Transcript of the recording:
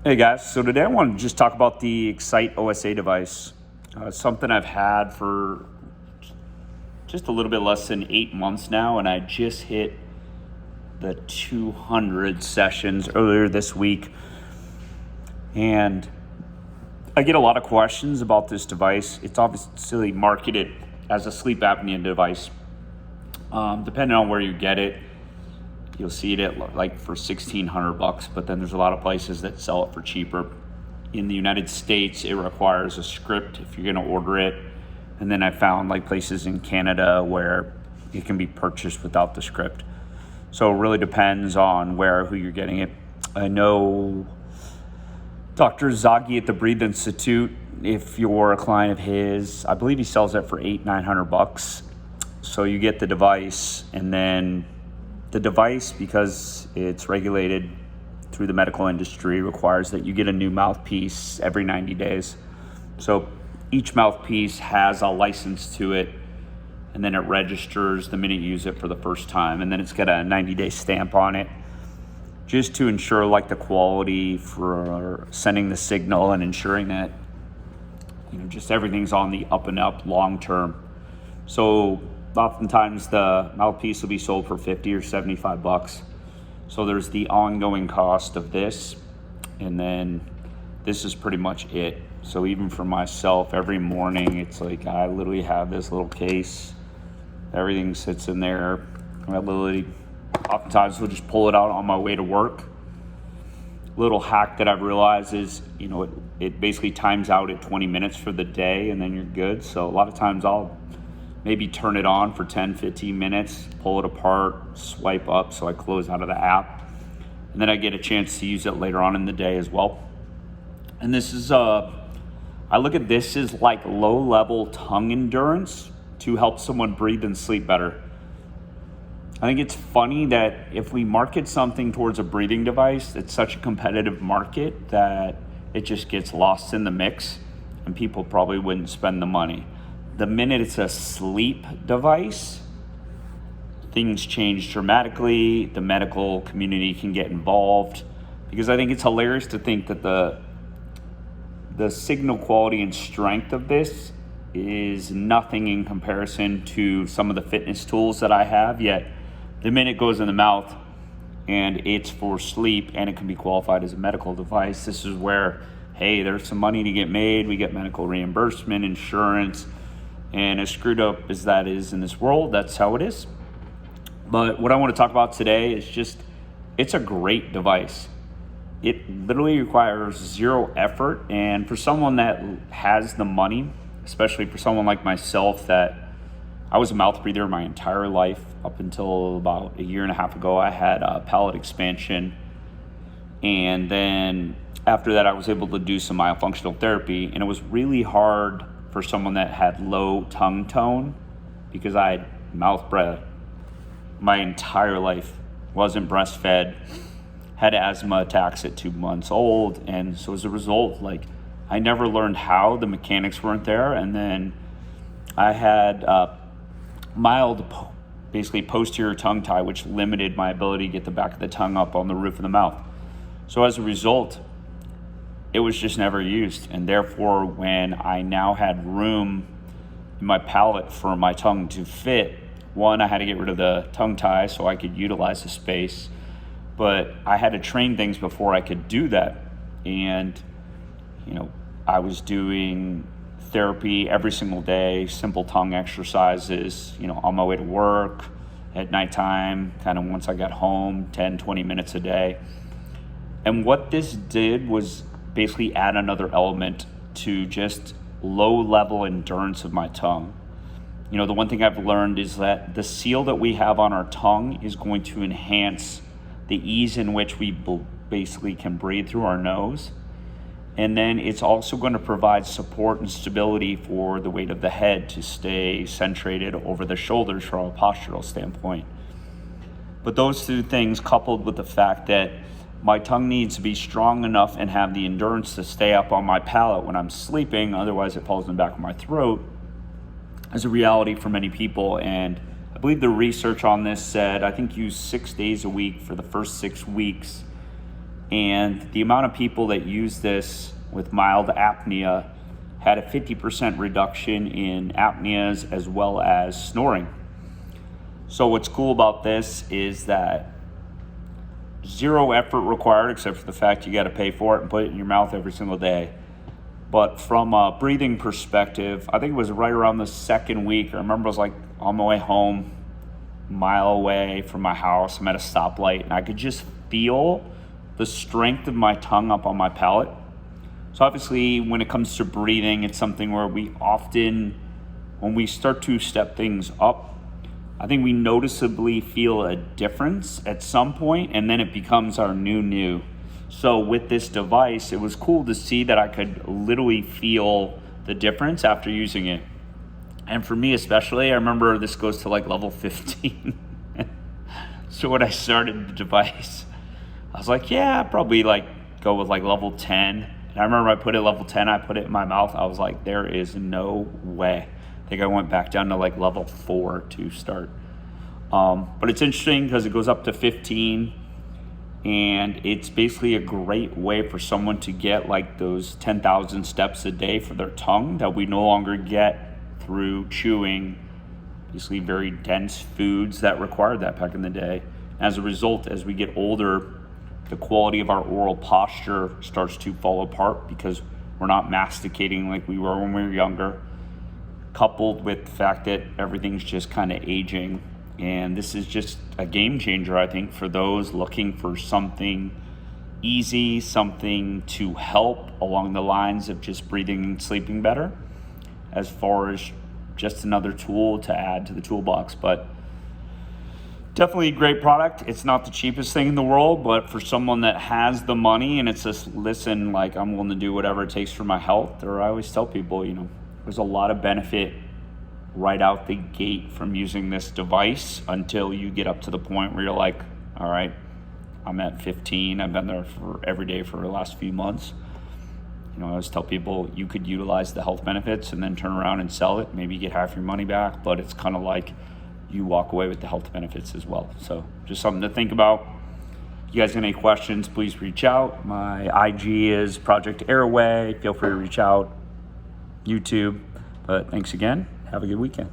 Hey guys, so today I want to just talk about the Excite OSA device. Something I've had for just a little bit less than 8 months now, and I just hit the 200 sessions earlier this week. And I get a lot of questions about this device. It's obviously marketed as a sleep apnea device. Depending on where you get it, you'll see it at like for $1,600, but then there's a lot of places that sell it for cheaper. In the United States, it requires a script if you're going to order it. And then I found like places in Canada where it can be purchased without the script. So it really depends on who you're getting it. I know Dr. Zaghi at the Breathe Institute, if you're a client of his, I believe he sells it for $800-900. So you get the device, and then the device, because it's regulated through the medical industry, requires that you get a new mouthpiece every 90 days. So each mouthpiece has a license to it, and then it registers the minute you use it for the first time, and then it's got a 90-day stamp on it, just to ensure like the quality for sending the signal and ensuring that just everything's on the up and up long term. So oftentimes the mouthpiece will be sold for $50 or $75. So there's the ongoing cost of this, and then this is pretty much it. So even for myself, every morning it's like I literally have this little case. Everything sits in there. I literally oftentimes will just pull it out on my way to work. Little hack that I've realized is, it basically times out at 20 minutes for the day, and then you're good. So a lot of times I'll maybe turn it on for 10-15 minutes, pull it apart, swipe up so I close out of the app, and then I get a chance to use it later on in the day as well. And this is I look at this as like low-level tongue endurance to help someone breathe and sleep better. I think it's funny that if we market something towards a breathing device, it's such a competitive market that it just gets lost in the mix, and people probably wouldn't spend the money. The minute it's a sleep device, things change dramatically. The medical community can get involved, because I think it's hilarious to think that the signal quality and strength of this is nothing in comparison to some of the fitness tools that I have, yet the minute it goes in the mouth and it's for sleep and it can be qualified as a medical device, this is where, hey, there's some money to get made. We get medical reimbursement, insurance. And as screwed up as that is in this world, that's how it is. But what I want to talk about today is just, it's a great device. It literally requires zero effort. And for someone that has the money, especially for someone like myself, that I was a mouth breather my entire life up until about 1.5 years ago, I had a palate expansion. And then after that, I was able to do some myofunctional therapy. And it was really hard for someone that had low tongue tone, because I had mouth breath my entire life, wasn't breastfed, had asthma attacks at 2 months old. And so as a result, I never learned how, the mechanics weren't there. And then I had mild, basically posterior tongue tie, which limited my ability to get the back of the tongue up on the roof of the mouth. So as a result, it was just never used. And therefore, when I now had room in my palate for my tongue to fit, one, I had to get rid of the tongue tie so I could utilize the space. But I had to train things before I could do that. And, I was doing therapy every single day, simple tongue exercises, on my way to work, at nighttime, kind of once I got home, 10-20 minutes a day. And what this did was basically add another element to just low-level endurance of my tongue. The one thing I've learned is that the seal that we have on our tongue is going to enhance the ease in which we basically can breathe through our nose. And then it's also going to provide support and stability for the weight of the head to stay centrated over the shoulders from a postural standpoint. But those two things, coupled with the fact that my tongue needs to be strong enough and have the endurance to stay up on my palate when I'm sleeping, otherwise it falls in the back of my throat, is a reality for many people. And I believe the research on this said, I think use 6 days a week for the first 6 weeks And the amount of people that use this with mild apnea had a 50% reduction in apneas as well as snoring. So what's cool about this is that zero effort required, except for the fact you got to pay for it and put it in your mouth every single day. But from a breathing perspective, I think it was right around the second week. I remember I was like on my way home, a mile away from my house. I'm at a stoplight, and I could just feel the strength of my tongue up on my palate. So obviously, when it comes to breathing, it's something where we often, when we start to step things up, I think we noticeably feel a difference at some point, and then it becomes our new. So with this device, it was cool to see that I could literally feel the difference after using it. And for me especially, I remember this goes to like level 15. So when I started the device, I was like, yeah, I'd probably like go with like level 10. And I remember I put it level 10, I put it in my mouth. I was like, there is no way. I think I went back down to like level 4 to start. But it's interesting because it goes up to 15, and it's basically a great way for someone to get like those 10,000 steps a day for their tongue that we no longer get through chewing basically very dense foods that required that back in the day. As a result, as we get older, the quality of our oral posture starts to fall apart because we're not masticating like we were when we were younger, coupled with the fact that everything's just kind of aging. And this is just a game changer, I think, for those looking for something easy, something to help along the lines of just breathing and sleeping better, as far as just another tool to add to the toolbox. But definitely a great product. It's not the cheapest thing in the world, but for someone that has the money and it's just, listen, like, I'm willing to do whatever it takes for my health, or I always tell people, there's a lot of benefit right out the gate from using this device until you get up to the point where you're like, all right, I'm at 15. I've been there for every day for the last few months. I always tell people you could utilize the health benefits and then turn around and sell it. Maybe you get half your money back, but it's kind of like you walk away with the health benefits as well. So just something to think about. If you guys have any questions, please reach out. My IG is Project Airway. Feel free to reach out. YouTube. But thanks again. Have a good weekend.